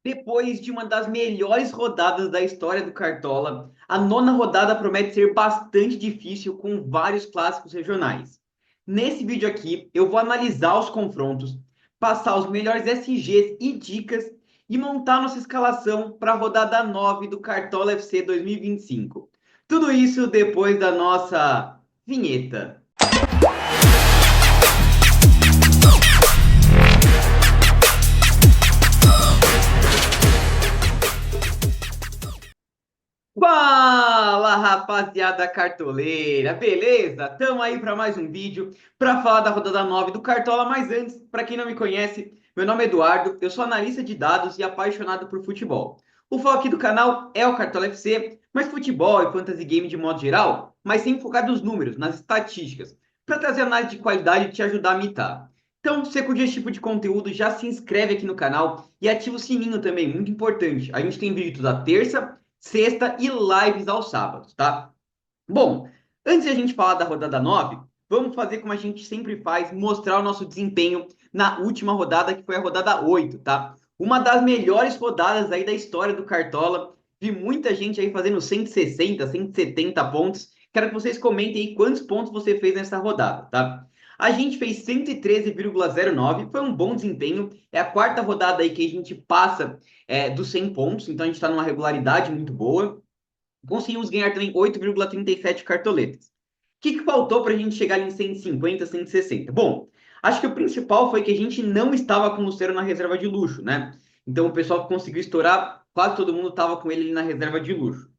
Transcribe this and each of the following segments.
Depois de uma das melhores rodadas da história do Cartola, a nona rodada promete ser bastante difícil com vários clássicos regionais. Nesse vídeo aqui, eu vou analisar os confrontos, passar os melhores SGs e dicas e montar nossa escalação para a rodada 9 do Cartola FC 2025. Tudo isso depois da nossa vinheta. Fala, rapaziada cartoleira, beleza? Tamo aí para mais um vídeo para falar da rodada 9 do Cartola, mas antes, para quem não me conhece, meu nome é Eduardo, eu sou analista de dados e apaixonado por futebol. O foco aqui do canal é o Cartola FC, mas futebol e fantasy game de modo geral, mas sem focar nos números, nas estatísticas, para trazer análise de qualidade e te ajudar a mitar. Então, se você curte esse tipo de conteúdo, já se inscreve aqui no canal e ativa o sininho também, muito importante. A gente tem vídeo toda terça, sexta e lives aos sábados, tá? Bom, antes de a gente falar da rodada 9, vamos fazer como a gente sempre faz, mostrar o nosso desempenho na última rodada, que foi a rodada 8, tá? Uma das melhores rodadas aí da história do Cartola. Vi muita gente aí fazendo 160, 170 pontos. Quero que vocês comentem aí quantos pontos você fez nessa rodada, tá? A gente fez 113,09, foi um bom desempenho. É a quarta rodada aí que a gente passa dos 100 pontos, então a gente está numa regularidade muito boa. Conseguimos ganhar também 8,37 cartoletas. O que faltou para a gente chegar em 150, 160? Bom, acho que o principal foi que a gente não estava com o Lucero na reserva de luxo, né? Então o pessoal conseguiu estourar, quase todo mundo estava com ele na reserva de luxo.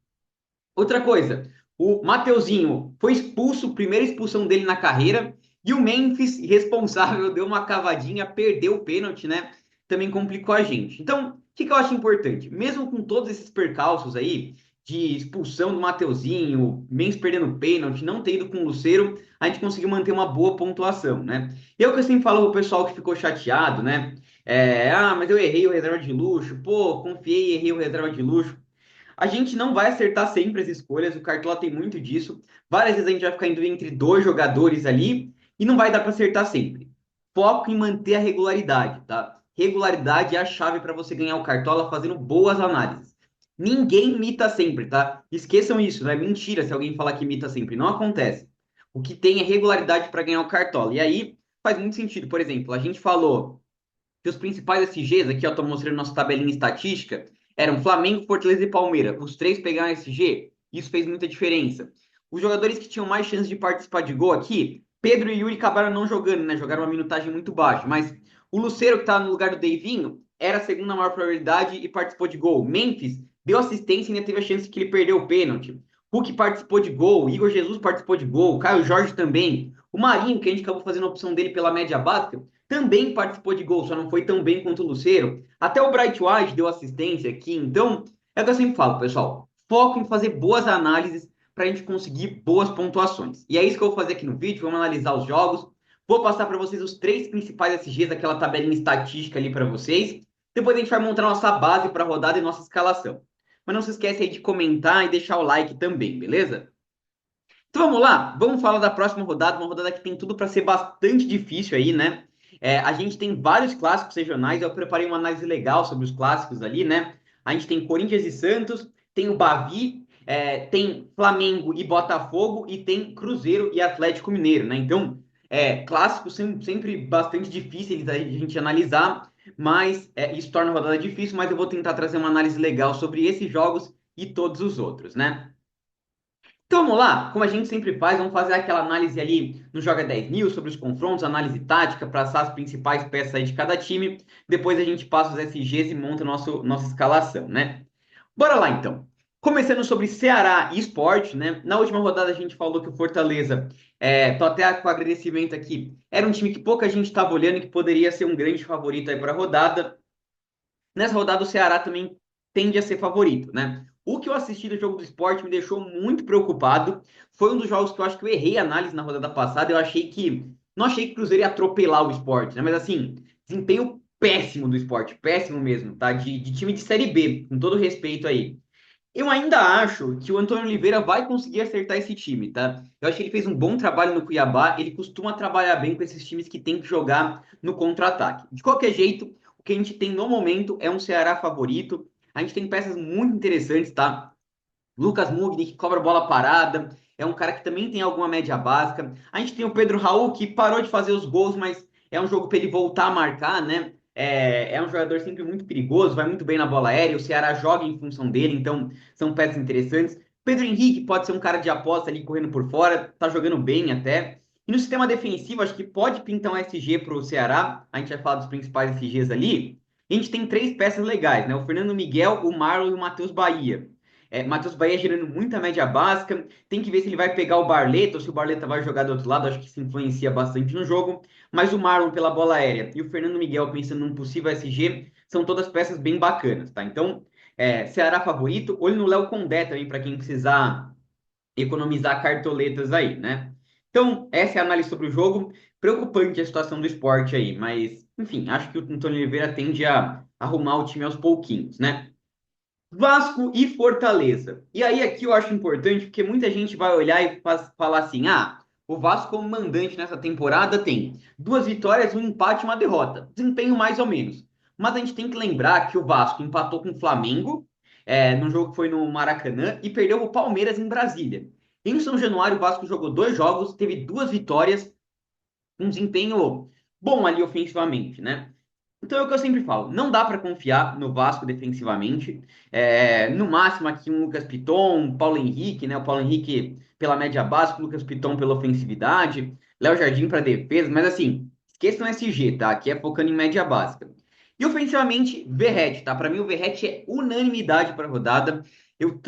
Outra coisa, o Mateuzinho foi expulso, primeira expulsão dele na carreira, e o Memphis, responsável, deu uma cavadinha, perdeu o pênalti, né? Também complicou a gente. Então, o que eu acho importante? Mesmo com todos esses percalços aí, de expulsão do Mateuzinho, Memphis perdendo pênalti, não ter ido com o Lucero, a gente conseguiu manter uma boa pontuação, né? E é o que eu sempre falo pro pessoal que ficou chateado, né? Mas eu errei o reserva de luxo, pô, confiei e errei o reserva de luxo. A gente não vai acertar sempre as escolhas, o Cartola tem muito disso. Várias vezes a gente vai ficar indo entre dois jogadores ali e não vai dar para acertar sempre. Foco em manter a regularidade, tá? Regularidade é a chave para você ganhar o Cartola fazendo boas análises. Ninguém imita sempre, tá? Esqueçam isso, não é mentira se alguém falar que imita sempre. Não acontece. O que tem é regularidade para ganhar o Cartola. E aí faz muito sentido. Por exemplo, a gente falou que os principais SGs, aqui eu estou mostrando nossa tabelinha estatística, eram Flamengo, Fortaleza e Palmeiras. Os três pegaram SG, isso fez muita diferença. Os jogadores que tinham mais chance de participar de gol aqui, Pedro e Yuri acabaram não jogando, né? Jogaram uma minutagem muito baixa, mas o Lucero, que estava no lugar do Deivinho, era a segunda maior probabilidade e participou de gol. Memphis deu assistência e ainda teve a chance que ele perdeu o pênalti. Hulk participou de gol, Igor Jesus participou de gol, Caio Jorge também. O Marinho, que a gente acabou fazendo a opção dele pela média básica, também participou de gol, só não foi tão bem quanto o Lucero. Até o Bright White deu assistência aqui. Então, é o que eu sempre falo, pessoal. Foco em fazer boas análises para a gente conseguir boas pontuações. E é isso que eu vou fazer aqui no vídeo. Vamos analisar os jogos. Vou passar para vocês os três principais SGs, aquela tabelinha estatística ali para vocês. Depois a gente vai montar nossa base para a rodada e nossa escalação. Mas não se esquece aí de comentar e deixar o like também, beleza? Então vamos lá, vamos falar da próxima rodada, uma rodada que tem tudo para ser bastante difícil aí, né? A gente tem vários clássicos regionais, eu preparei uma análise legal sobre os clássicos ali, né? A gente tem Corinthians e Santos, tem o Bavi, tem Flamengo e Botafogo e tem Cruzeiro e Atlético Mineiro, né? Então, clássicos sempre bastante difíceis da gente analisar, mas isso torna a rodada difícil, mas eu vou tentar trazer uma análise legal sobre esses jogos e todos os outros, né? Então vamos lá, como a gente sempre faz, vamos fazer aquela análise ali no Joga 10 mil sobre os confrontos, análise tática, traçar as principais peças aí de cada time. Depois a gente passa os SGs e monta nossa escalação, né? Bora lá então. Começando sobre Ceará e Sport, né? Na última rodada a gente falou que o Fortaleza, tô até com agradecimento aqui, era um time que pouca gente estava olhando e que poderia ser um grande favorito aí para a rodada. Nessa rodada, o Ceará também tende a ser favorito, né? O que eu assisti do jogo do esporte me deixou muito preocupado. Foi um dos jogos que eu acho que eu errei a análise na rodada passada. Eu achei que. Não achei que o Cruzeiro ia atropelar o esporte, né? Mas assim, desempenho péssimo do esporte, péssimo mesmo, tá? De time de Série B, com todo respeito aí. Eu ainda acho que o Antônio Oliveira vai conseguir acertar esse time, tá? Eu acho que ele fez um bom trabalho no Cuiabá. Ele costuma trabalhar bem com esses times que tem que jogar no contra-ataque. De qualquer jeito, o que a gente tem no momento é um Ceará favorito. A gente tem peças muito interessantes, tá? Lucas Mugni, que cobra bola parada, é um cara que também tem alguma média básica. A gente tem o Pedro Raul, que parou de fazer os gols, mas é um jogo para ele voltar a marcar, né? É um jogador sempre muito perigoso, vai muito bem na bola aérea, o Ceará joga em função dele, então são peças interessantes. Pedro Henrique pode ser um cara de aposta ali correndo por fora, tá jogando bem até. E no sistema defensivo, acho que pode pintar um SG para o Ceará, a gente vai falar dos principais SGs ali. E a gente tem três peças legais, né? O Fernando Miguel, o Marlon e o Matheus Bahia. Matheus Bahia gerando muita média básica. Tem que ver se ele vai pegar o Barleta ou se o Barleta vai jogar do outro lado. Acho que isso influencia bastante no jogo. Mas o Marlon pela bola aérea e o Fernando Miguel pensando num possível SG são todas peças bem bacanas, tá? Então, Ceará favorito. Olho no Léo Condé também para quem precisar economizar cartoletas aí, né? Então, essa é a análise sobre o jogo. Preocupante a situação do esporte aí, mas, enfim, acho que o Antônio Oliveira tende a arrumar o time aos pouquinhos, né? Vasco e Fortaleza. E aí aqui eu acho importante porque muita gente vai olhar e falar assim: ah, o Vasco como mandante nessa temporada tem duas vitórias, um empate e uma derrota. Desempenho mais ou menos. Mas a gente tem que lembrar que o Vasco empatou com o Flamengo, no jogo que foi no Maracanã, e perdeu o Palmeiras em Brasília. Em São Januário, o Vasco jogou dois jogos, teve duas vitórias, um desempenho bom ali ofensivamente, né? Então é o que eu sempre falo, não dá para confiar no Vasco defensivamente. No máximo aqui um Lucas Piton, um Paulo Henrique, né? O Paulo Henrique pela média básica, o Lucas Piton pela ofensividade, Léo Jardim para defesa, mas assim, esqueçam SG, tá? Aqui é focando em média básica. E ofensivamente, Verratti, tá? Para mim o Verratti é unanimidade para a rodada. Vou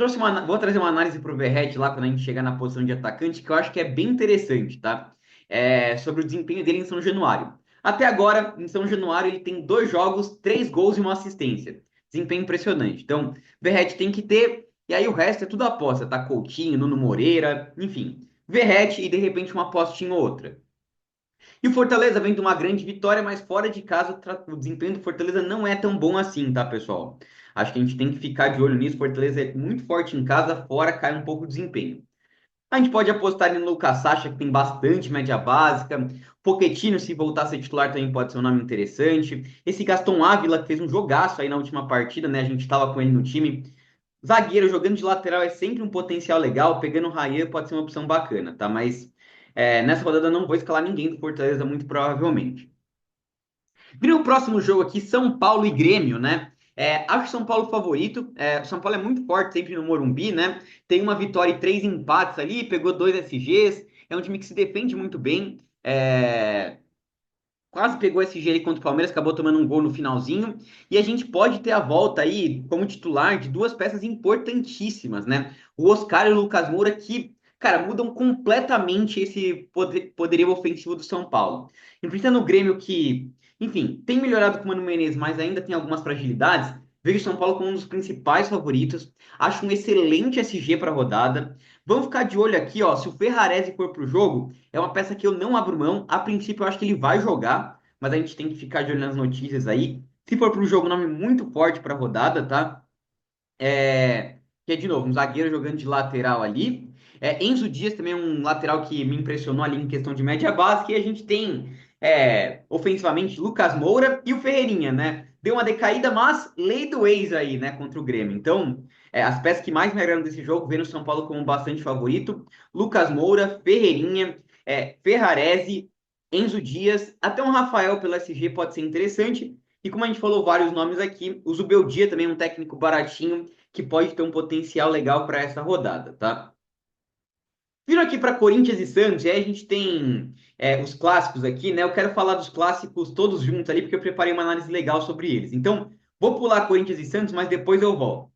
trazer uma análise para o Verratti lá quando a gente chegar na posição de atacante, que eu acho que é bem interessante, tá? Sobre o desempenho dele em São Januário. Até agora, em São Januário, ele tem dois jogos, três gols e uma assistência. Desempenho impressionante. Então, Verratti tem que ter, e aí o resto é tudo aposta, tá? Coutinho, Nuno Moreira, enfim. Verratti e de repente uma apostinha ou outra. E o Fortaleza vem de uma grande vitória, mas fora de casa o desempenho do Fortaleza não é tão bom assim, tá, pessoal? Acho que a gente tem que ficar de olho nisso. Fortaleza é muito forte em casa, fora cai um pouco o desempenho. A gente pode apostar no Lucas Sacha, que tem bastante média básica. Pochettino, se voltar a ser titular, também pode ser um nome interessante. Esse Gaston Ávila, que fez um jogaço aí na última partida, né? A gente estava com ele no time. Zagueiro jogando de lateral é sempre um potencial legal. Pegando o Raia pode ser uma opção bacana, tá? Mas nessa rodada eu não vou escalar ninguém do Fortaleza, muito provavelmente. Vira o próximo jogo aqui, São Paulo e Grêmio, né? Acho São Paulo favorito. O São Paulo é muito forte sempre no Morumbi, né? Tem uma vitória e três empates ali, pegou dois SGs. É um time que se defende muito bem. Quase pegou SG ali contra o Palmeiras, acabou tomando um gol no finalzinho. E a gente pode ter a volta aí como titular de duas peças importantíssimas, né? O Oscar e o Lucas Moura, que, cara, mudam completamente esse poderio ofensivo do São Paulo. Enfrenta no Grêmio que, enfim, tem melhorado com o Mano Menezes, mas ainda tem algumas fragilidades. Vejo o São Paulo como um dos principais favoritos. Acho um excelente SG para a rodada. Vamos ficar de olho aqui, ó. Se o Ferrarese for para o jogo, é uma peça que eu não abro mão. A princípio, eu acho que ele vai jogar, mas a gente tem que ficar de olho nas notícias aí. Se for para o jogo, nome muito forte para a rodada, tá? Que é, de novo, um zagueiro jogando de lateral ali. Enzo Dias também é um lateral que me impressionou ali em questão de média básica. E a gente tem, ofensivamente, Lucas Moura e o Ferreirinha, né? Deu uma decaída, mas lei do ex aí, né, contra o Grêmio. Então, as peças que mais me agradam desse jogo, vendo o São Paulo como bastante favorito. Lucas Moura, Ferreirinha, Ferrarese, Enzo Dias, até um Rafael pelo SG pode ser interessante. E como a gente falou vários nomes aqui, o Zubeldia também é um técnico baratinho que pode ter um potencial legal para essa rodada, tá? Vindo aqui para Corinthians e Santos, e aí a gente tem os clássicos aqui, né? Eu quero falar dos clássicos todos juntos ali, porque eu preparei uma análise legal sobre eles. Então, vou pular Corinthians e Santos, mas depois eu volto.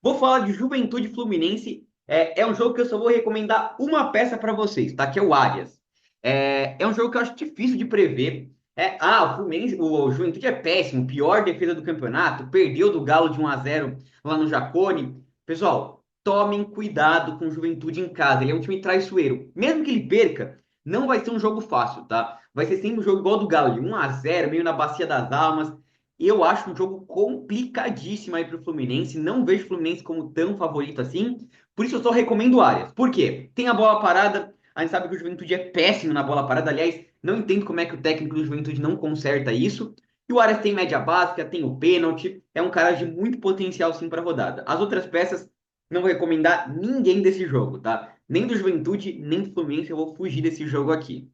Vou falar de Juventude Fluminense. É um jogo que eu só vou recomendar uma peça para vocês, tá? Que é o Arias. É um jogo que eu acho difícil de prever. O Fluminense, o Juventude é péssimo, pior defesa do campeonato, perdeu do Galo de 1-0 lá no Jacone. Pessoal, tomem cuidado com o Juventude em casa. Ele é um time traiçoeiro. Mesmo que ele perca, não vai ser um jogo fácil, tá? Vai ser sempre um jogo igual ao do Galo, 1-0, meio na bacia das almas. Eu acho um jogo complicadíssimo aí para o Fluminense. Não vejo o Fluminense como tão favorito assim. Por isso eu só recomendo o Arias. Por quê? Tem a bola parada. A gente sabe que o Juventude é péssimo na bola parada. Aliás, não entendo como é que o técnico do Juventude não conserta isso. E o Arias tem média básica, tem o pênalti, é um cara de muito potencial sim para a rodada. As outras peças, não vou recomendar ninguém desse jogo, tá? Nem do Juventude, nem do Fluminense, eu vou fugir desse jogo aqui.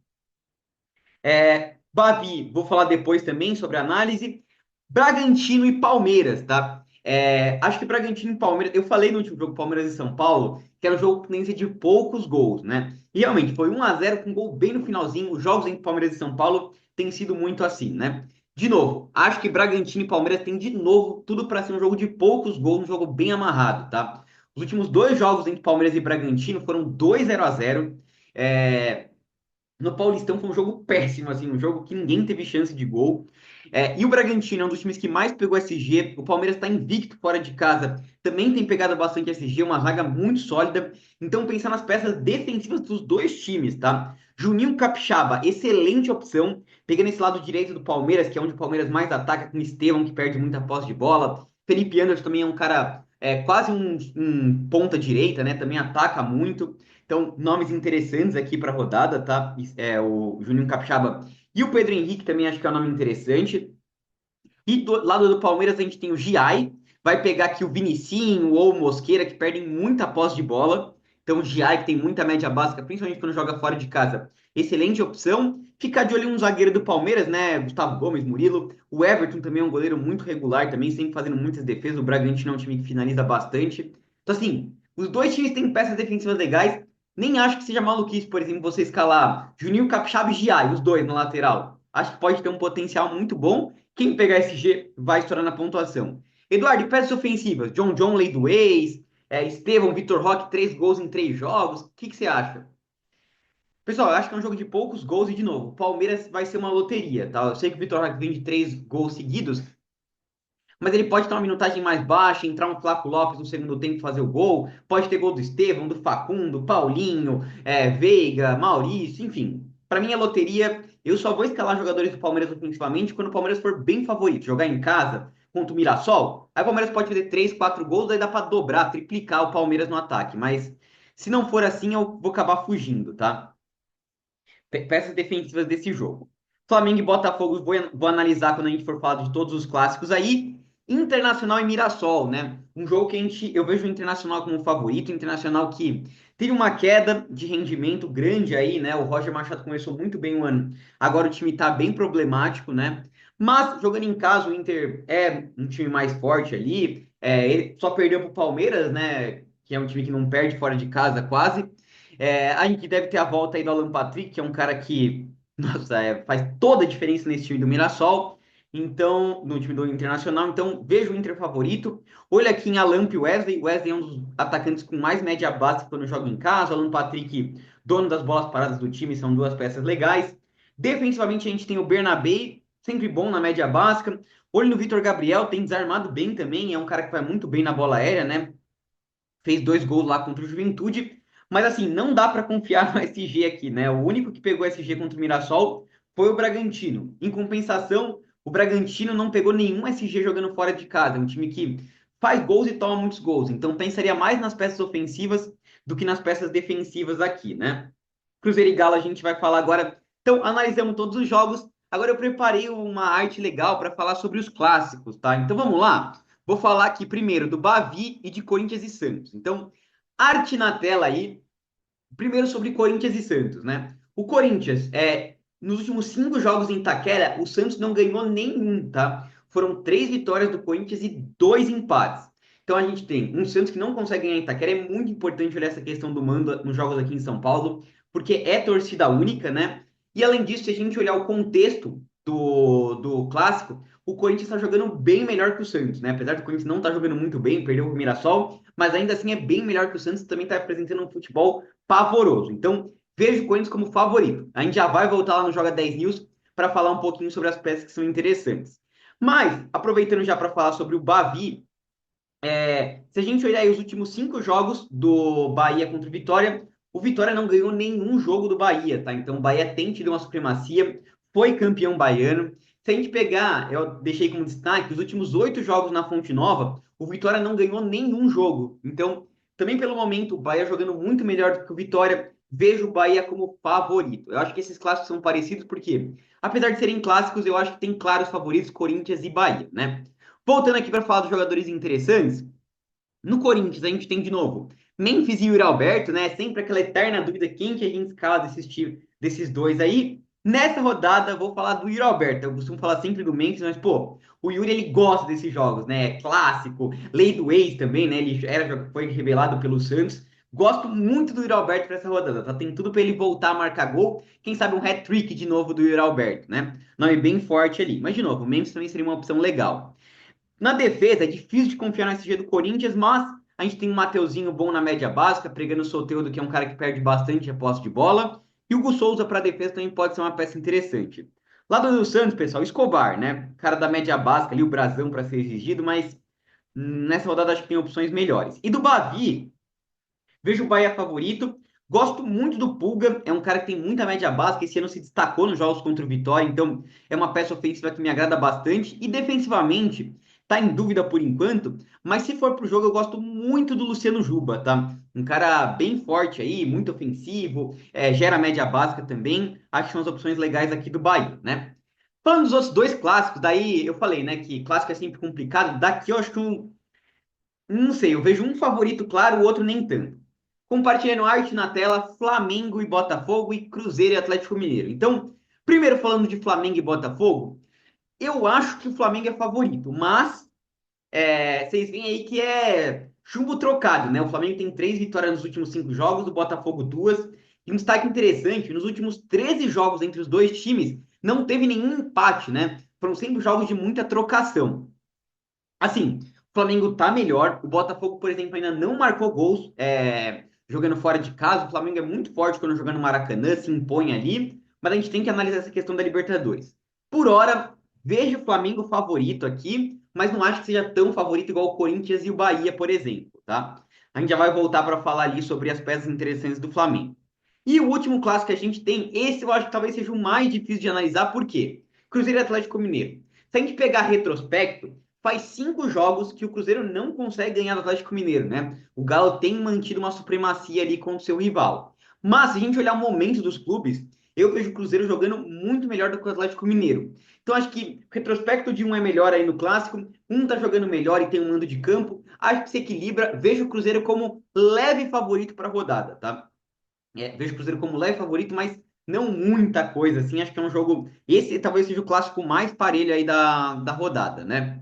Bavi, vou falar depois também sobre a análise. Bragantino e Palmeiras, tá? Acho que Bragantino e Palmeiras, eu falei no último jogo Palmeiras e São Paulo, que era um jogo que tendência de poucos gols, né? E realmente foi 1-0 com gol bem no finalzinho. Os jogos entre Palmeiras e São Paulo têm sido muito assim, né? De novo, acho que Bragantino e Palmeiras têm de novo tudo para ser um jogo de poucos gols, um jogo bem amarrado, tá? Os últimos dois jogos entre Palmeiras e Bragantino foram 2-0. No Paulistão foi um jogo péssimo, assim, um jogo que ninguém teve chance de gol. E o Bragantino é um dos times que mais pegou SG. O Palmeiras está invicto fora de casa, também tem pegado bastante SG, uma zaga muito sólida. Então, pensar nas peças defensivas dos dois times, tá? Juninho Capixaba, excelente opção. Pegando esse lado direito do Palmeiras, que é onde o Palmeiras mais ataca, com o Estevão, que perde muita posse de bola. Felipe Anderson também é um cara, quase um ponta direita, né? Também ataca muito. Então, nomes interessantes aqui para a rodada, tá? O Juninho Capixaba e o Pedro Henrique também acho que é um nome interessante. E do lado do Palmeiras a gente tem o Giai, vai pegar aqui o Vinicinho ou o Mosqueira, que perdem muita posse de bola. Então, o Giai, que tem muita média básica, principalmente quando joga fora de casa, excelente opção. Ficar de olho em um zagueiro do Palmeiras, né? Gustavo Gomes, Murilo. O Everton também é um goleiro muito regular, também sempre fazendo muitas defesas. O Bragantino é um time que finaliza bastante. Então, assim, os dois times têm peças defensivas legais. Nem acho que seja maluquice, por exemplo, você escalar Juninho Capixaba e Giai, os dois na lateral. Acho que pode ter um potencial muito bom. Quem pegar SG vai estourar na pontuação. Eduardo, e peças ofensivas? John, lei do ex, Estevão, Vitor Roque, 3 gols em 3 jogos. O que, que você acha? Pessoal, eu acho que é um jogo de poucos gols e, de novo, o Palmeiras vai ser uma loteria, tá? Eu sei que o Vitor Roque vem de 3 gols seguidos, mas ele pode ter uma minutagem mais baixa, entrar um Flaco Lopes no segundo tempo e fazer o gol, pode ter gol do Estevão, do Facundo, Paulinho, Veiga, Maurício, enfim. Para mim é loteria. Eu só vou escalar jogadores do Palmeiras ofensivamente quando o Palmeiras for bem favorito, jogar em casa contra o Mirassol. Aí o Palmeiras pode fazer 3, 4 gols, aí dá para dobrar, triplicar o Palmeiras no ataque. Mas se não for assim, eu vou acabar fugindo, tá? Peças defensivas desse jogo. Flamengo e Botafogo vou analisar quando a gente for falar de todos os clássicos aí. Internacional e Mirassol, né? Um jogo que eu vejo o Internacional como favorito, o Internacional que teve uma queda de rendimento grande aí, né? O Roger Machado começou muito bem o ano, agora o time tá bem problemático, né? Mas jogando em casa, o Inter é um time mais forte ali, ele só perdeu pro Palmeiras, né? Que é um time que não perde fora de casa quase. A gente deve ter a volta aí do Alan Patrick, que é um cara que, nossa, faz toda a diferença nesse time do Mirassol, então, no time do Internacional. Então, vejo o Inter favorito. Olha aqui em Alan e Wesley. Wesley é um dos atacantes com mais média básica quando joga em casa. Alan Patrick, dono das bolas paradas do time, são duas peças legais. Defensivamente, a gente tem o Bernabé, sempre bom na média básica. Olho no Vitor Gabriel, tem desarmado bem também. É um cara que vai muito bem na bola aérea, né? Fez 2 gols lá contra o Juventude, mas assim, não dá para confiar no SG aqui, né? O único que pegou SG contra o Mirassol foi o Bragantino. Em compensação, o Bragantino não pegou nenhum SG jogando fora de casa, é um time que faz gols e toma muitos gols, então pensaria mais nas peças ofensivas do que nas peças defensivas aqui, né? Cruzeiro e Galo a gente vai falar agora. Então, analisamos todos os jogos. Agora eu preparei uma arte legal para falar sobre os clássicos, tá? Então vamos lá. Vou falar aqui primeiro do Bavi e de Corinthians e Santos. Então, arte na tela aí. Primeiro sobre Corinthians e Santos, né? O Corinthians, nos últimos 5 jogos em Itaquera, o Santos não ganhou nenhum, tá? Foram 3 vitórias do Corinthians e 2 empates. Então a gente tem um Santos que não consegue ganhar em Itaquera. É muito importante olhar essa questão do mando nos jogos aqui em São Paulo, porque é torcida única, né? E além disso, se a gente olhar o contexto do clássico, o Corinthians está jogando bem melhor que o Santos, né? Apesar do Corinthians não estar tá jogando muito bem, perdeu o Mirassol, mas ainda assim é bem melhor que o Santos, também está apresentando um futebol pavoroso. Então, vejo o Corinthians como favorito. A gente já vai voltar lá no Joga 10 News para falar um pouquinho sobre as peças que são interessantes. Mas, aproveitando já para falar sobre o Bavi, se a gente olhar aí os últimos 5 jogos do Bahia contra o Vitória, o Vitória não ganhou nenhum jogo do Bahia, tá? Então o Bahia tem tido uma supremacia, foi campeão baiano. Se a gente pegar, eu deixei como destaque, os últimos 8 jogos na Fonte Nova, o Vitória não ganhou nenhum jogo. Então, também pelo momento, o Bahia jogando muito melhor do que o Vitória. vejo o Bahia como favorito. Eu acho que esses clássicos são parecidos porque, apesar de serem clássicos, eu acho que tem claros favoritos Corinthians e Bahia, né? Voltando aqui para falar dos jogadores interessantes, no Corinthians a gente tem de novo Memphis e Yuri Alberto, né? Sempre aquela eterna dúvida quem que a gente escala desses dois aí. Nessa rodada, eu vou falar do Yuri Alberto. Eu costumo falar sempre do Memphis, mas, pô, o Yuri ele gosta desses jogos, né? Clássico, lei do ex também, né? Foi revelado pelo Santos. Gosto muito do Yuri Alberto para essa rodada, tá? Tem tudo para ele voltar a marcar gol. Quem sabe um hat-trick de novo do Yuri Alberto, né? Nome bem forte ali. Mas, de novo, o Memphis também seria uma opção legal. Na defesa, é difícil de confiar no SG do Corinthians, mas a gente tem um Mateuzinho bom na média básica, pregando o Soteldo, que é um cara que perde bastante a posse de bola. E o Hugo Souza para defesa também pode ser uma peça interessante. Lado do Santos, pessoal, Escobar, né? Cara da média básica ali, o brasão para ser exigido, mas nessa rodada acho que tem opções melhores. E do Bavi, vejo o Bahia favorito. Gosto muito do Pulga, é um cara que tem muita média básica, esse ano se destacou nos jogos contra o Vitória, então é uma peça ofensiva que me agrada bastante. E defensivamente, tá em dúvida por enquanto, mas se for pro jogo, eu gosto muito do Luciano Juba, tá? Um cara bem forte aí, muito ofensivo, gera média básica também. Acho que são as opções legais aqui do Bahia, né? Falando dos outros dois clássicos, daí eu falei, né, que clássico é sempre complicado. Daqui eu acho que não sei, eu vejo um favorito claro, o outro nem tanto. Compartilhando arte na tela, Flamengo e Botafogo e Cruzeiro e Atlético Mineiro. Então, primeiro falando de Flamengo e Botafogo, eu acho que o Flamengo é favorito, mas vocês veem aí que é chumbo trocado, né? O Flamengo tem 3 vitórias nos últimos 5 jogos, o Botafogo 2. E um destaque interessante, nos últimos 13 jogos entre os dois times, não teve nenhum empate, né? Foram sempre jogos de muita trocação. Assim, o Flamengo tá melhor. O Botafogo, por exemplo, ainda não marcou gols jogando fora de casa. O Flamengo é muito forte quando jogando no Maracanã, se impõe ali. Mas a gente tem que analisar essa questão da Libertadores. Por hora, vejo o Flamengo favorito aqui, mas não acho que seja tão favorito igual o Corinthians e o Bahia, por exemplo, tá? A gente já vai voltar para falar ali sobre as peças interessantes do Flamengo. E o último clássico que a gente tem, esse eu acho que talvez seja o mais difícil de analisar, por quê? Cruzeiro e Atlético Mineiro. Se a gente pegar retrospecto, faz 5 jogos que o Cruzeiro não consegue ganhar do Atlético Mineiro, né? O Galo tem mantido uma supremacia ali contra o seu rival. Mas, se a gente olhar o momento dos clubes, eu vejo o Cruzeiro jogando muito melhor do que o Atlético Mineiro. Então, acho que o retrospecto de um é melhor aí no clássico, um tá jogando melhor e tem um mando de campo. Acho que se equilibra. Vejo o Cruzeiro como leve favorito para a rodada, tá? Vejo o Cruzeiro como leve favorito, mas não muita coisa, assim. Acho que é um jogo. Esse talvez seja o clássico mais parelho aí da rodada, né?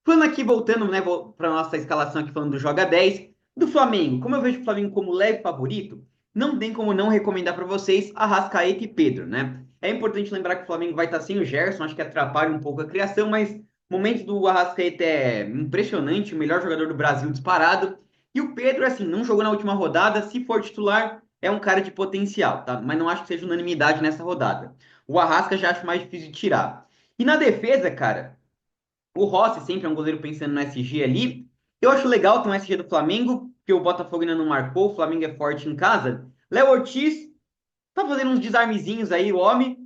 Falando aqui, voltando, né, para nossa escalação aqui, falando do Joga 10, do Flamengo. Como eu vejo o Flamengo como leve favorito, não tem como não recomendar para vocês Arrascaeta e Pedro, né? É importante lembrar que o Flamengo vai estar sem o Gerson, acho que atrapalha um pouco a criação, mas o momento do Arrascaeta é impressionante, o melhor jogador do Brasil disparado. E o Pedro, assim, não jogou na última rodada, se for titular, é um cara de potencial, tá? Mas não acho que seja unanimidade nessa rodada. O Arrasca já acho mais difícil de tirar. E na defesa, cara, o Rossi sempre é um goleiro pensando no SG ali. Eu acho legal ter um SG do Flamengo, que o Botafogo ainda não marcou, o Flamengo é forte em casa. Léo Ortiz tá fazendo uns desarmezinhos aí, o homem.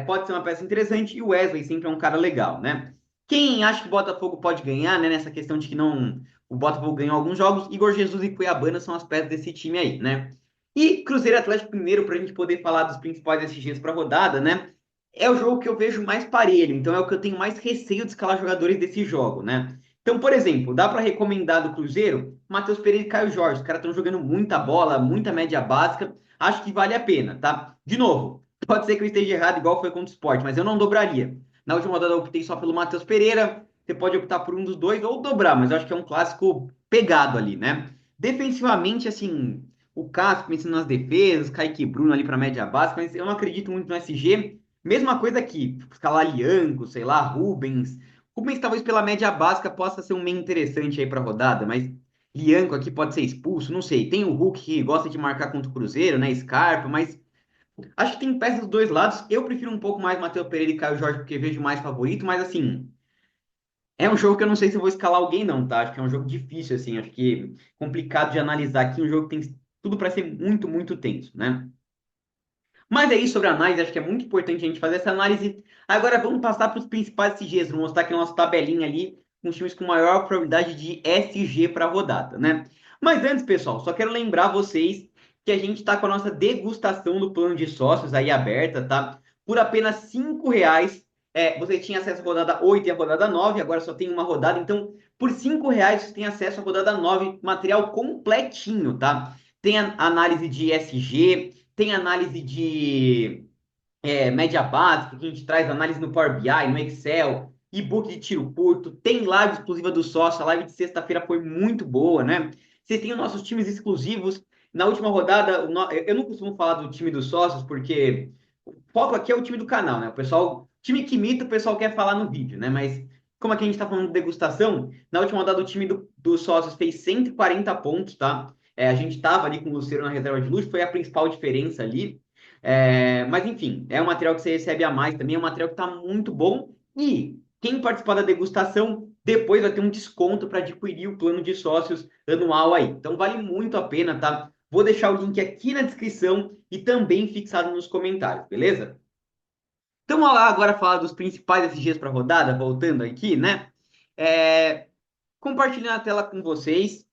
Pode ser uma peça interessante. E o Wesley sempre é um cara legal, né? Quem acha que o Botafogo pode ganhar, né? Nessa questão de que não. O Botafogo ganhou alguns jogos. Igor Jesus e Cuiabana são as peças desse time aí, né? E Cruzeiro e Atlético primeiro, para a gente poder falar dos principais SGs para a rodada, né? É o jogo que eu vejo mais parelho, então é o que eu tenho mais receio de escalar jogadores desse jogo, né? Então, por exemplo, dá para recomendar do Cruzeiro Matheus Pereira e Caio Jorge. Os caras estão jogando muita bola, muita média básica. Acho que vale a pena, tá? De novo, pode ser que eu esteja errado, igual foi contra o Sport, mas eu não dobraria. Na última rodada eu optei só pelo Matheus Pereira. Você pode optar por um dos dois ou dobrar, mas eu acho que é um clássico pegado ali, né? Defensivamente, assim, o Cássio pensando nas defesas, Kaique e Bruno ali para média básica, mas eu não acredito muito no SG. Mesma coisa aqui, escalar Lianco, sei lá, Rubens. Rubens talvez pela média básica possa ser um meio interessante aí para rodada, mas Lianco aqui pode ser expulso, não sei. Tem o Hulk que gosta de marcar contra o Cruzeiro, né? Scarpa, mas acho que tem peças dos dois lados. Eu prefiro um pouco mais Matheus Pereira e Caio Jorge porque vejo mais favorito, mas assim, é um jogo que eu não sei se eu vou escalar alguém não, tá? Acho que é um jogo difícil assim, acho que complicado de analisar aqui, um jogo que tem tudo para ser muito, muito tenso, né? Mas é isso sobre a análise, acho que é muito importante a gente fazer essa análise. Agora vamos passar para os principais SGs, vou mostrar aqui a nossa tabelinha ali, com os times com maior probabilidade de SG para a rodada, né? Mas antes, pessoal, só quero lembrar vocês que a gente está com a nossa degustação do plano de sócios aí aberta, tá? Por apenas R$ 5, você tinha acesso à rodada 8 e à rodada 9, agora só tem uma rodada, então por R$ 5 você tem acesso à rodada 9, material completinho, tá? Tem análise de SG, tem análise de média básica, que a gente traz análise no Power BI, no Excel, e-book de tiro curto, tem live exclusiva do sócio, a live de sexta-feira foi muito boa, né? Você tem os nossos times exclusivos. Na última rodada, eu não costumo falar do time dos sócios, porque o foco aqui é o time do canal, né? O pessoal, time que imita, o pessoal quer falar no vídeo, né? Mas como aqui a gente está falando de degustação, na última rodada o time dos sócios fez 140 pontos, tá? A gente estava ali com o Luciano na reserva de luxo, foi a principal diferença ali. Mas enfim, é um material que você recebe a mais também, é um material que está muito bom. E quem participar da degustação, depois vai ter um desconto para adquirir o plano de sócios anual aí. Então vale muito a pena, tá? Vou deixar o link aqui na descrição e também fixado nos comentários, beleza? Então, vamos lá agora falar dos principais SGs para a rodada, voltando aqui, né? É, Compartilhando a tela com vocês.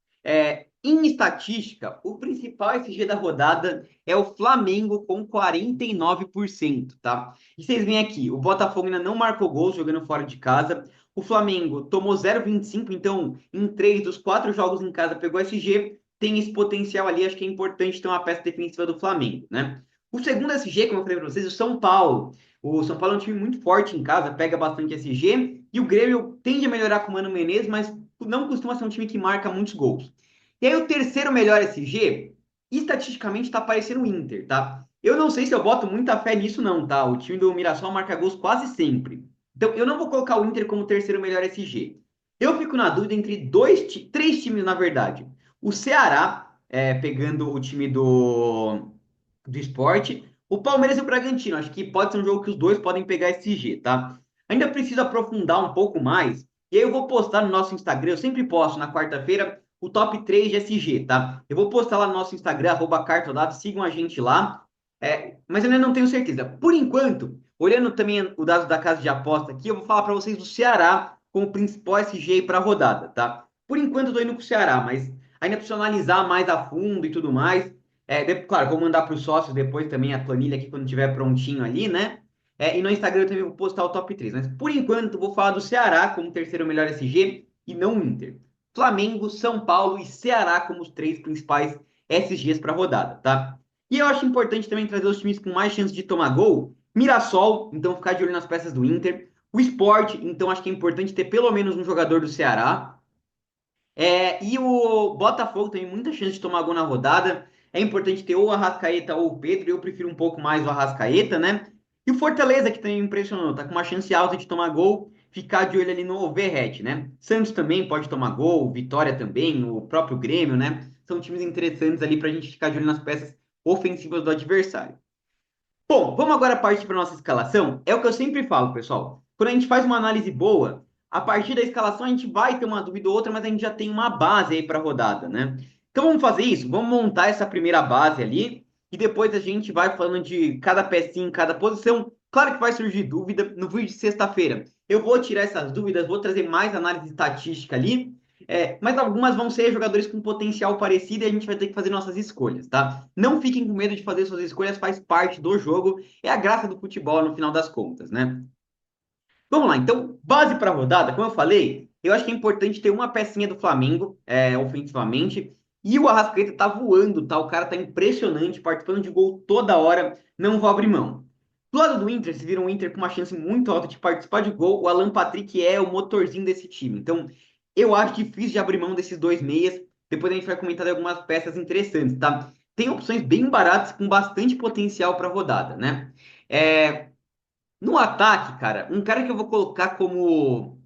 Em estatística, o principal SG da rodada é o Flamengo com 49%, tá? E vocês veem aqui, o Botafogo ainda não marcou gols jogando fora de casa. O Flamengo tomou 0,25, então em 3 dos 4 jogos em casa pegou SG. Tem esse potencial ali, acho que é importante ter uma peça defensiva do Flamengo, né? O segundo SG, como eu falei para vocês, o São Paulo. O São Paulo é um time muito forte em casa, pega bastante SG. E o Grêmio tende a melhorar com o Mano Menezes, mas não costuma ser um time que marca muitos gols. E aí o terceiro melhor SG, estatisticamente está parecendo o Inter, tá? Eu não sei se eu boto muita fé nisso não, tá? O time do Mirassol marca gols quase sempre. Então eu não vou colocar o Inter como terceiro melhor SG. Eu fico na dúvida entre três times, na verdade. O Ceará, pegando o time do Sport, o Palmeiras e o Bragantino. Acho que pode ser um jogo que os dois podem pegar SG, tá? Ainda preciso aprofundar um pouco mais. E aí eu vou postar no nosso Instagram, eu sempre posto na quarta-feira o top 3 de SG, tá? Eu vou postar lá no nosso Instagram, @cartodado, sigam a gente lá. Mas eu ainda não tenho certeza. Por enquanto, olhando também o dado da casa de aposta aqui, eu vou falar para vocês do Ceará como principal SG para a rodada, tá? Por enquanto eu tô indo com o Ceará, mas ainda preciso analisar mais a fundo e tudo mais. Claro, vou mandar para os sócios depois também a planilha aqui quando estiver prontinho ali, né? E no Instagram eu também vou postar o top 3. Mas por enquanto vou falar do Ceará como terceiro melhor SG e não o Inter. Flamengo, São Paulo e Ceará como os três principais SGs para a rodada, tá? E eu acho importante também trazer os times com mais chance de tomar gol. Mirassol, então ficar de olho nas peças do Inter. O Sport, então acho que é importante ter pelo menos um jogador do Ceará. E o Botafogo tem muita chance de tomar gol na rodada. É importante ter ou o Arrascaeta ou o Pedro. Eu prefiro um pouco mais o Arrascaeta, né? E o Fortaleza, que também me impressionou, tá com uma chance alta de tomar gol. Ficar de olho ali no Verratti, né? Santos também pode tomar gol, Vitória também, o próprio Grêmio, né? São times interessantes ali pra gente ficar de olho nas peças ofensivas do adversário. Bom, vamos agora partir para nossa escalação. É o que eu sempre falo, pessoal. Quando a gente faz uma análise boa, a partir da escalação a gente vai ter uma dúvida ou outra, mas a gente já tem uma base aí para a rodada, né? Então vamos fazer isso, vamos montar essa primeira base ali e depois a gente vai falando de cada pecinha em cada posição. Claro que vai surgir dúvida no vídeo de sexta-feira. Eu vou tirar essas dúvidas, vou trazer mais análise estatística ali, mas algumas vão ser jogadores com potencial parecido e a gente vai ter que fazer nossas escolhas, tá? Não fiquem com medo de fazer suas escolhas, faz parte do jogo, é a graça do futebol no final das contas, né? Vamos lá, então, base para a rodada, como eu falei, eu acho que é importante ter uma pecinha do Flamengo, ofensivamente, e o Arrascaeta tá voando, tá? O cara tá impressionante, participando de gol toda hora, não vou abrir mão. Do lado do Inter, vocês viram o Inter com uma chance muito alta de participar de gol, o Alan Patrick é o motorzinho desse time, então eu acho difícil de abrir mão desses dois meias, depois a gente vai comentar de algumas peças interessantes, tá? Tem opções bem baratas com bastante potencial para a rodada, né? É, no ataque, cara, um cara que eu vou colocar como.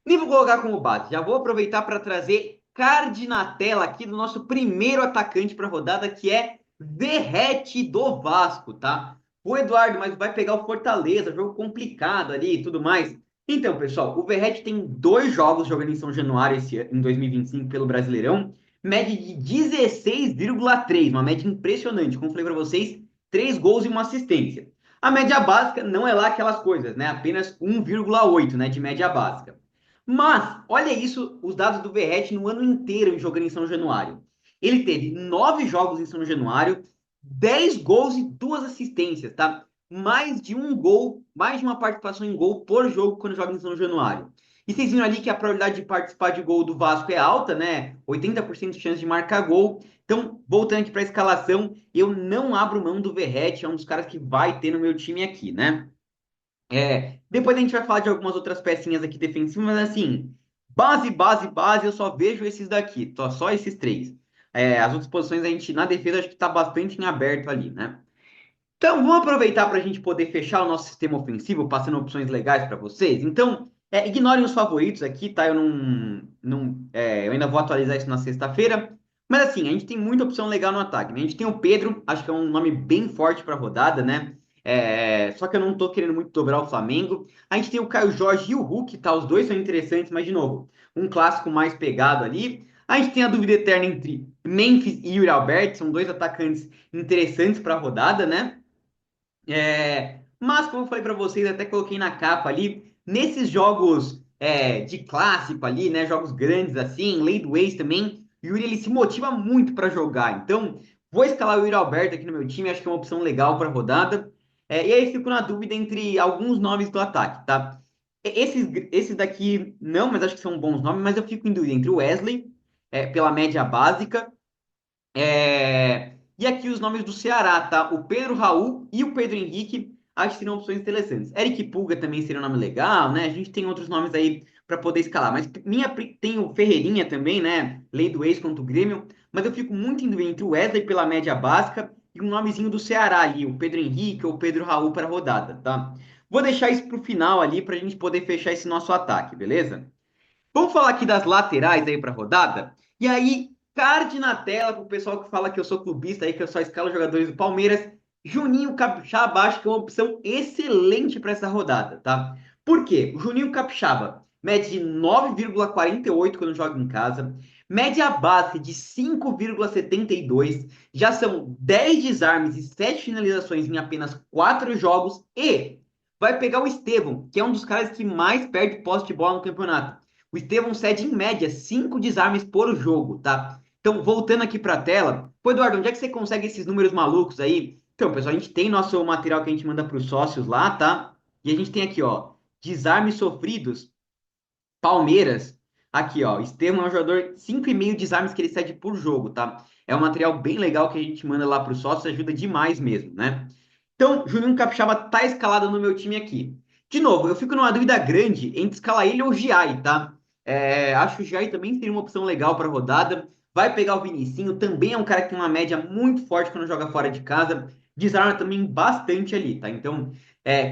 Nem vou colocar como base, já vou aproveitar para trazer card na tela aqui do nosso primeiro atacante para a rodada, que é Verratti do Vasco, tá? O Eduardo, mas vai pegar o Fortaleza, jogo complicado ali e tudo mais. Então, pessoal, o Verratti tem 2 jogos jogando em São Januário em 2025 pelo Brasileirão, média de 16,3, uma média impressionante. Como falei para vocês, 3 gols e uma assistência. A média básica não é lá aquelas coisas, né? Apenas 1,8, né, de média básica. Mas, olha isso, os dados do Verratti no ano inteiro jogando em São Januário. Ele teve 9 jogos em São Januário, 10 gols e 2 assistências, tá? Mais de um gol, mais de uma participação em gol por jogo quando joga em São Januário. E vocês viram ali que a probabilidade de participar de gol do Vasco é alta, né? 80% de chance de marcar gol. Então, voltando aqui para a escalação, eu não abro mão do Verratti, é um dos caras que vai ter no meu time aqui, né? Depois a gente vai falar de algumas outras pecinhas aqui defensivas, mas assim, base, eu só vejo esses daqui, só esses três. As outras posições a gente, na defesa, acho que tá bastante em aberto ali, né? Então, vamos aproveitar para a gente poder fechar o nosso sistema ofensivo, passando opções legais para vocês. Então, ignorem os favoritos aqui, tá? Eu ainda vou atualizar isso na sexta-feira. Mas assim, a gente tem muita opção legal no ataque, né? A gente tem o Pedro, acho que é um nome bem forte para a rodada, né? Só que eu não tô querendo muito dobrar o Flamengo. A gente tem o Caio Jorge e o Hulk, tá? Os dois são interessantes, mas de novo, um clássico mais pegado ali. A gente tem a dúvida eterna entre Memphis e Yuri Alberto, são dois atacantes interessantes para a rodada, né? Mas, como eu falei para vocês, até coloquei na capa ali, nesses jogos de clássico ali, né? Jogos grandes assim, lei do ex também, o Yuri ele se motiva muito para jogar. Então, vou escalar o Yuri Alberto aqui no meu time, acho que é uma opção legal para a rodada. E aí fico na dúvida entre alguns nomes do ataque, tá? Esses daqui não, mas acho que são bons nomes, mas eu fico em dúvida entre o Wesley, pela média básica, e aqui os nomes do Ceará, tá? O Pedro Raul e o Pedro Henrique, acho que seriam opções interessantes. Eric Pulga também seria um nome legal, né? A gente tem outros nomes aí para poder escalar. Mas tem o Ferreirinha também, né? Lei do ex contra o Grêmio. Mas eu fico muito em dúvida entre o Wesley pela média básica e um nomezinho do Ceará ali, o Pedro Henrique ou o Pedro Raul para a rodada, tá? Vou deixar isso para o final ali para a gente poder fechar esse nosso ataque, beleza? Vamos falar aqui das laterais aí para rodada. E aí, card na tela para o pessoal que fala que eu sou clubista aí, que eu só escalo jogadores do Palmeiras. Juninho Capixaba acho que é uma opção excelente para essa rodada, tá? Por quê? O Juninho Capixaba mede 9,48 quando joga em casa, média base de 5,72, já são 10 desarmes e 7 finalizações em apenas 4 jogos e vai pegar o Estevão, que é um dos caras que mais perde posse de bola no campeonato. O Estevão cede em média 5 desarmes por jogo, tá? Então, voltando aqui para a tela, pô, Eduardo, onde é que você consegue esses números malucos aí? Então, pessoal, a gente tem nosso material que a gente manda para os sócios lá, tá? E a gente tem aqui, ó, desarmes sofridos, Palmeiras. Aqui, ó, Estevão é um jogador 5,5 desarmes que ele cede por jogo, tá? É um material bem legal que a gente manda lá para os sócios, ajuda demais mesmo, né? Então, Juninho Capixaba tá escalado no meu time aqui. De novo, eu fico numa dúvida grande entre escalar ele ou o Giai, tá? Acho que o Giai também seria uma opção legal para rodada. Vai pegar o Vinicinho, também é um cara que tem uma média muito forte quando joga fora de casa. Desarma também bastante ali, tá? Então,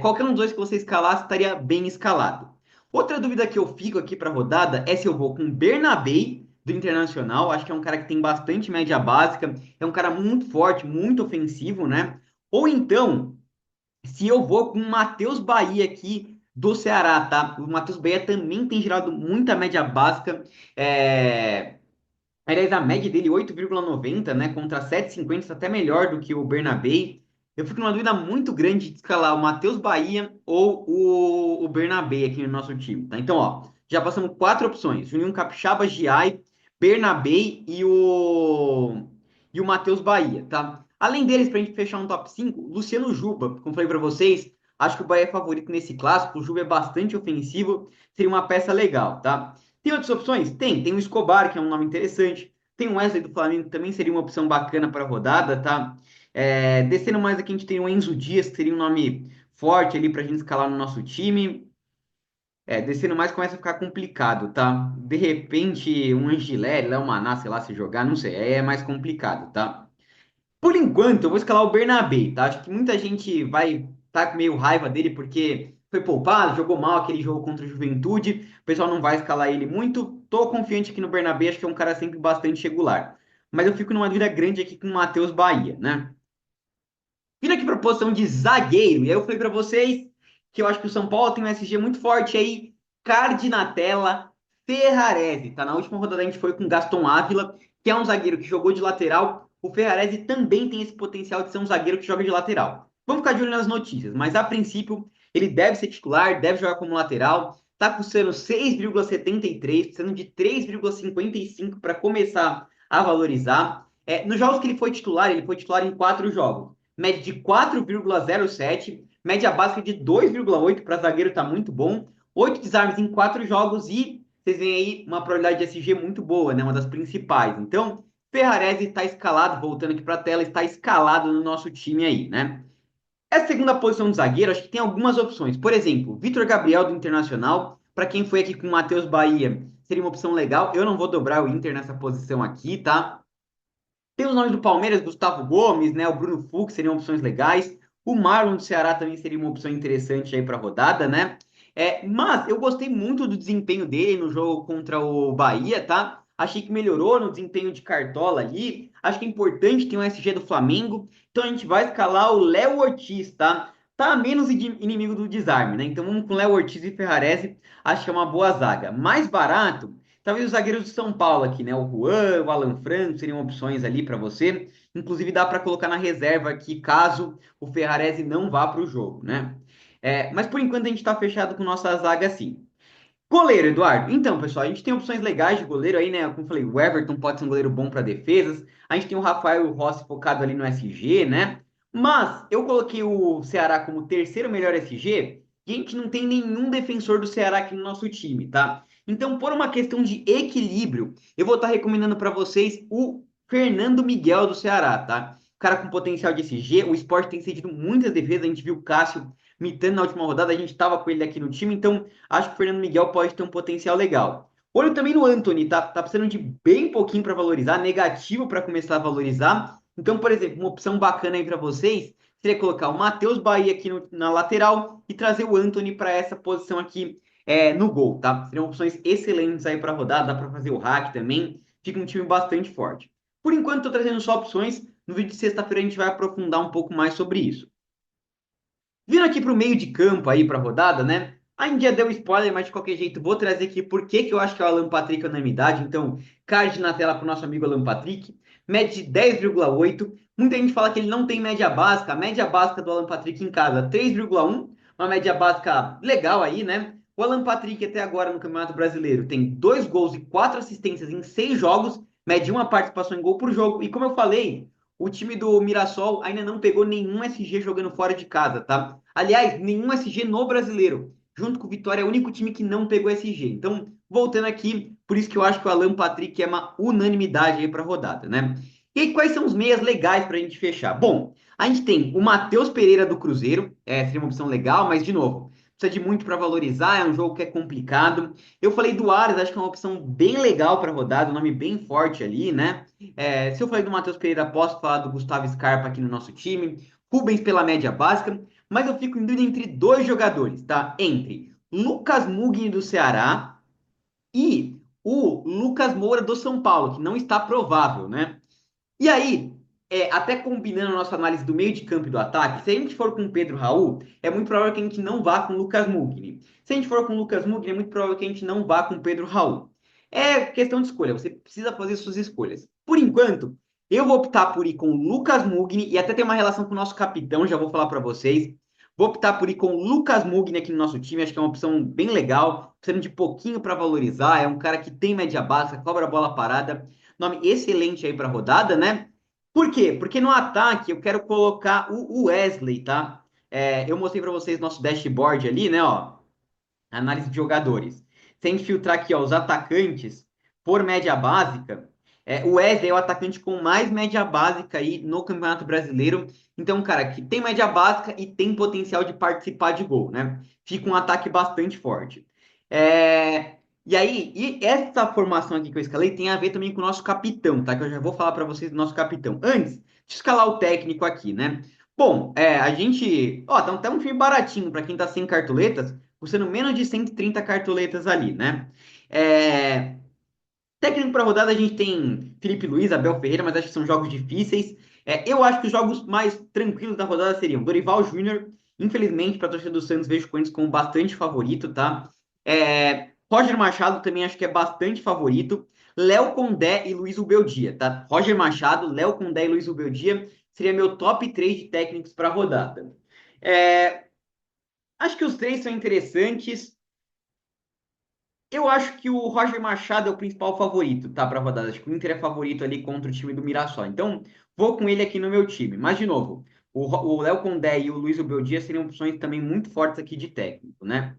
qualquer um dos dois que você escalasse estaria bem escalado. Outra dúvida que eu fico aqui para rodada é se eu vou com Bernabei do Internacional. Acho que é um cara que tem bastante média básica, é um cara muito forte, muito ofensivo, né? Ou então, se eu vou com o Matheus Bahia aqui do Ceará, tá? O Matheus Bahia também tem gerado muita média básica. É... Aliás, a média dele 8,90, né? Contra 7,50, está até melhor do que o Bernabei. Eu fico numa dúvida muito grande de escalar o Matheus Bahia ou o Bernabei aqui no nosso time, tá? Então, ó, já passamos 4 opções. Juninho Capixaba, Giai, Bernabei e o Matheus Bahia, tá? Além deles, pra gente fechar um top 5, Luciano Juba, como falei pra vocês, acho que o Bahia é favorito nesse clássico, o Juba é bastante ofensivo, seria uma peça legal, tá? Tem outras opções? Tem o Escobar, que é um nome interessante. Tem o Wesley do Flamengo, que também seria uma opção bacana para a rodada, tá? Descendo mais aqui, a gente tem o Enzo Dias, que seria um nome forte ali para a gente escalar no nosso time. Descendo mais começa a ficar complicado, tá? De repente, um Angileri, Léo Maná, sei lá, se jogar, não sei, aí é mais complicado, tá? Por enquanto, eu vou escalar o Bernabé, tá? Acho que muita gente vai estar com meio raiva dele porque foi poupado, jogou mal aquele jogo contra o Juventude. O pessoal não vai escalar ele muito. Tô confiante aqui no Bernabé, acho que é um cara sempre bastante regular. Mas eu fico numa dúvida grande aqui com o Matheus Bahia, né? Vindo aqui para a posição de zagueiro, e aí eu falei para vocês que eu acho que o São Paulo tem um SG muito forte aí, card na tela, Ferrarese, tá? Na última rodada a gente foi com Gaston Ávila, que é um zagueiro que jogou de lateral. O Ferrarese também tem esse potencial de ser um zagueiro que joga de lateral. Vamos ficar de olho nas notícias, mas a princípio ele deve ser titular, deve jogar como lateral. Tá custando 6,73, precisando de 3,55 para começar a valorizar. Nos jogos que ele foi titular em 4 jogos. Média de 4,07, média básica de 2,8 para zagueiro, tá muito bom. 8 desarmes em 4 jogos e vocês veem aí uma probabilidade de SG muito boa, né? Uma das principais. Então, Ferrarese está escalado, voltando aqui para a tela, está escalado no nosso time aí, né? Essa segunda posição de zagueiro, acho que tem algumas opções. Por exemplo, Vitor Gabriel do Internacional, para quem foi aqui com o Matheus Bahia, seria uma opção legal. Eu não vou dobrar o Inter nessa posição aqui, tá? Tem os nomes do Palmeiras, Gustavo Gomes, né? O Bruno Fux seriam opções legais. O Marlon do Ceará também seria uma opção interessante aí para a rodada, né? Mas eu gostei muito do desempenho dele no jogo contra o Bahia, tá? Achei que melhorou no desempenho de Cartola ali. Acho que é importante ter um SG do Flamengo. Então a gente vai escalar o Léo Ortiz, tá? Tá menos inimigo do desarme, né? Então vamos com Léo Ortiz e Ferrarese. Acho que é uma boa zaga. Mais barato, talvez os zagueiros de São Paulo aqui, né? O Juan, o Alan Franco seriam opções ali para você. Inclusive dá para colocar na reserva aqui, caso o Ferrarese não vá para o jogo, né? Mas por enquanto a gente está fechado com nossa zaga assim. Goleiro, Eduardo. Então, pessoal, a gente tem opções legais de goleiro aí, né? Como eu falei, o Everton pode ser um goleiro bom para defesas. A gente tem o Rafael Rossi focado ali no SG, né? Mas eu coloquei o Ceará como terceiro melhor SG e a gente não tem nenhum defensor do Ceará aqui no nosso time, tá? Então, por uma questão de equilíbrio, eu vou estar recomendando para vocês o Fernando Miguel do Ceará, tá? Cara com potencial de SG, o Sport tem cedido muitas defesas, a gente viu o Cássio mitando na última rodada, a gente estava com ele aqui no time, então acho que o Fernando Miguel pode ter um potencial legal. Olho também no Anthony, tá precisando de bem pouquinho para valorizar, negativo para começar a valorizar. Então, por exemplo, uma opção bacana aí para vocês seria colocar o Matheus Bahia aqui na lateral e trazer o Anthony para essa posição aqui no gol, tá? Seriam opções excelentes aí para rodar, dá para fazer o hack também, fica um time bastante forte. Por enquanto, estou trazendo só opções. No vídeo de sexta-feira a gente vai aprofundar um pouco mais sobre isso. Vindo aqui para o meio de campo aí para a rodada, né? A Índia deu spoiler, mas de qualquer jeito vou trazer aqui por que eu acho que é o Alan Patrick é unanimidade. Então, card na tela para o nosso amigo Alan Patrick. Média de 10,8. Muita gente fala que ele não tem média básica. A média básica do Alan Patrick em casa, 3,1. Uma média básica legal aí, né? O Alan Patrick até agora no Campeonato Brasileiro tem 2 gols e 4 assistências em 6 jogos. Média uma participação em gol por jogo. E como eu falei, o time do Mirassol ainda não pegou nenhum SG jogando fora de casa, tá? Aliás, nenhum SG no Brasileiro. Junto com o Vitória, é o único time que não pegou SG. Então, voltando aqui, por isso que eu acho que o Alan Patrick é uma unanimidade aí para a rodada, né? E aí, quais são os meias legais para a gente fechar? Bom, a gente tem o Matheus Pereira do Cruzeiro, seria uma opção legal, mas de novo, precisa de muito para valorizar, é um jogo que é complicado. Eu falei do Ares, acho que é uma opção bem legal para a rodada, um nome bem forte ali, né? Se eu falei do Matheus Pereira, posso falar do Gustavo Scarpa aqui no nosso time. Rubens pela média básica, mas eu fico em dúvida entre dois jogadores, tá? Entre Lucas Mugni do Ceará e o Lucas Moura do São Paulo, que não está provável, né? E aí, até combinando a nossa análise do meio de campo e do ataque, se a gente for com o Pedro Raul, é muito provável que a gente não vá com o Lucas Mugni. Se a gente for com o Lucas Mugni, é muito provável que a gente não vá com o Pedro Raul. É questão de escolha, você precisa fazer suas escolhas. Por enquanto, eu vou optar por ir com o Lucas Mugni, e até tem uma relação com o nosso capitão, já vou falar para vocês. Vou optar por ir com o Lucas Mugni aqui no nosso time, acho que é uma opção bem legal, precisando de pouquinho para valorizar, é um cara que tem média básica, cobra a bola parada, nome excelente aí para a rodada, né? Por quê? Porque no ataque eu quero colocar o Wesley, tá? Eu mostrei para vocês nosso dashboard ali, né? Ó, análise de jogadores. Se a gente filtrar aqui ó, os atacantes por média básica, o Wesley é o atacante com mais média básica aí no Campeonato Brasileiro. Então, cara, que tem média básica e tem potencial de participar de gol, né? Fica um ataque bastante forte. E aí, essa formação aqui que eu escalei tem a ver também com o nosso capitão, tá? Que eu já vou falar para vocês do nosso capitão. Antes de escalar o técnico aqui, né? Bom, a gente. Ó, tá até um time baratinho para quem tá sem cartoletas, custando menos de 130 cartoletas ali, né? Técnico para rodada a gente tem Felipe Luiz, Abel Ferreira, mas acho que são jogos difíceis. Eu acho que os jogos mais tranquilos da rodada seriam Dorival Júnior. Infelizmente, para a torcida do Santos, vejo o Corinthians como bastante favorito, tá? Roger Machado também acho que é bastante favorito. Léo Condé e Luiz Ubeldia, tá? Roger Machado, Léo Condé e Luiz Ubeldia seria meu top 3 de técnicos para a rodada. Acho que os três são interessantes. Eu acho que o Roger Machado é o principal favorito, tá, para a rodada. Acho que o Inter é favorito ali contra o time do Mirassol. Então, vou com ele aqui no meu time. Mas, de novo, o Léo Condé e o Luiz Obeldia seriam opções também muito fortes aqui de técnico, né?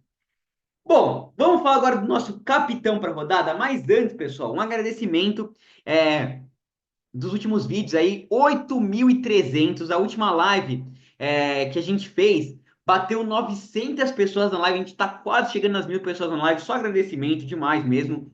Bom, vamos falar agora do nosso capitão para a rodada. Mas antes, pessoal, um agradecimento dos últimos vídeos aí, 8.300. A última live que a gente fez bateu 900 pessoas na live. A gente está quase chegando nas 1.000 pessoas na live. Só agradecimento demais mesmo.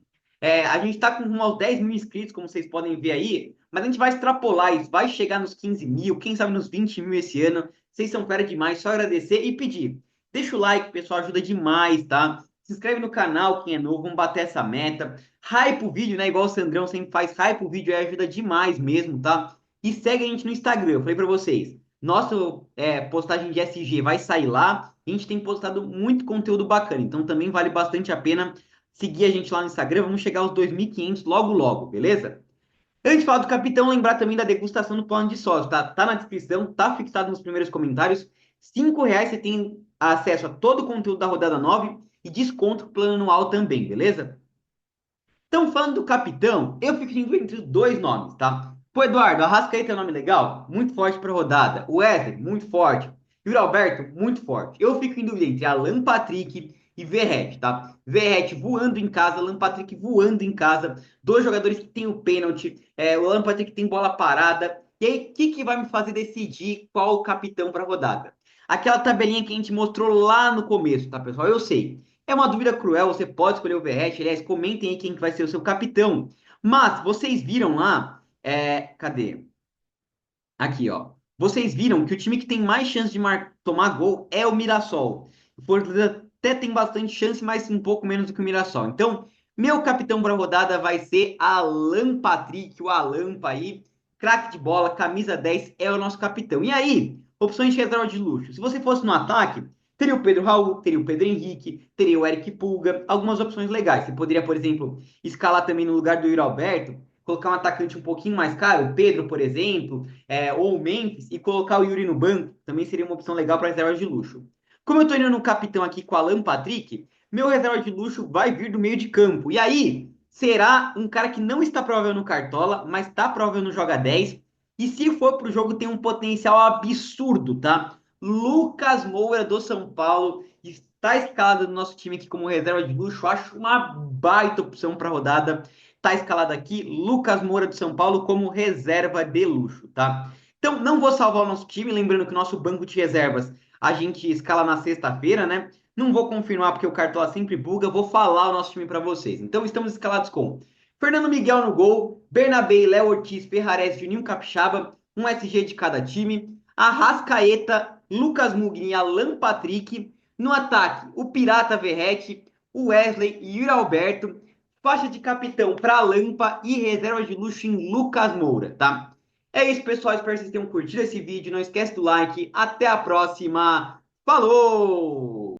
A gente está com rumo aos 10 mil inscritos, como vocês podem ver aí. Mas a gente vai extrapolar isso, vai chegar nos 15 mil, quem sabe nos 20 mil esse ano. Vocês são fera demais, só agradecer e pedir. Deixa o like, pessoal, ajuda demais, tá? Se inscreve no canal, quem é novo, vamos bater essa meta. Hype o vídeo, né? Igual o Sandrão sempre faz, hype o vídeo aí ajuda demais mesmo, tá? E segue a gente no Instagram, eu falei pra vocês. Nossa postagem de SG vai sair lá. A gente tem postado muito conteúdo bacana, então também vale bastante a pena seguir a gente lá no Instagram. Vamos chegar aos 2.500 logo logo, beleza? Antes de falar do capitão, lembrar também da degustação do plano de sócio, tá? Tá na descrição, tá fixado nos primeiros comentários. R$ 5 você tem acesso a todo o conteúdo da rodada 9 e desconto pro plano anual também, beleza? Então, falando do capitão, eu fico entre dois nomes, tá? Pô, Eduardo, Arrascaeta é um nome legal, muito forte para rodada. O Wesley, muito forte. Yuri Alberto, muito forte. Eu fico em dúvida entre Alan Patrick e Verratti, tá? Verratti voando em casa, Alan Patrick voando em casa. Dois jogadores que têm o pênalti. O Alan Patrick tem bola parada. E aí, o que vai me fazer decidir qual o capitão para rodada? Aquela tabelinha que a gente mostrou lá no começo, tá, pessoal? Eu sei. É uma dúvida cruel, você pode escolher o Verratti. Aliás, comentem aí quem que vai ser o seu capitão. Mas vocês viram lá, cadê? Aqui, ó. Vocês viram que o time que tem mais chance de tomar gol é o Mirassol. O Fortaleza até tem bastante chance, mas um pouco menos do que o Mirassol. Então, meu capitão para a rodada vai ser Alan Patrick, o Alampa aí. Craque de bola, camisa 10, é o nosso capitão. E aí, opções de reserva de luxo. Se você fosse no ataque, teria o Pedro Raul, teria o Pedro Henrique, teria o Eric Pulga, algumas opções legais. Você poderia, por exemplo, escalar também no lugar do Yuri Alberto, colocar um atacante um pouquinho mais caro, o Pedro, por exemplo, ou o Memphis, e colocar o Yuri no banco, também seria uma opção legal para reserva de luxo. Como eu estou indo no capitão aqui com o Alan Patrick, meu reserva de luxo vai vir do meio de campo. E aí, será um cara que não está provável no Cartola, mas está provável no Joga 10. E se for para o jogo, tem um potencial absurdo, tá? Lucas Moura do São Paulo está escalado no nosso time aqui como reserva de luxo. Acho uma baita opção para a rodada. Está escalado aqui Lucas Moura do São Paulo como reserva de luxo, tá? Então, não vou salvar o nosso time, lembrando que o nosso banco de reservas a gente escala na sexta-feira, né? Não vou confirmar porque o Cartola sempre buga, vou falar o nosso time para vocês. Então, estamos escalados com Fernando Miguel no gol, Bernabé, Léo Ortiz, Ferrares, Juninho Capixaba, um SG de cada time, Arrascaeta, Lucas Mugni e Alan Patrick. No ataque, o Pirata Verrete, o Wesley e Yuri Alberto. Faixa de capitão para Lampa e reserva de luxo em Lucas Moura, tá? É isso, pessoal. Espero que vocês tenham curtido esse vídeo. Não esquece do like. Até a próxima. Falou!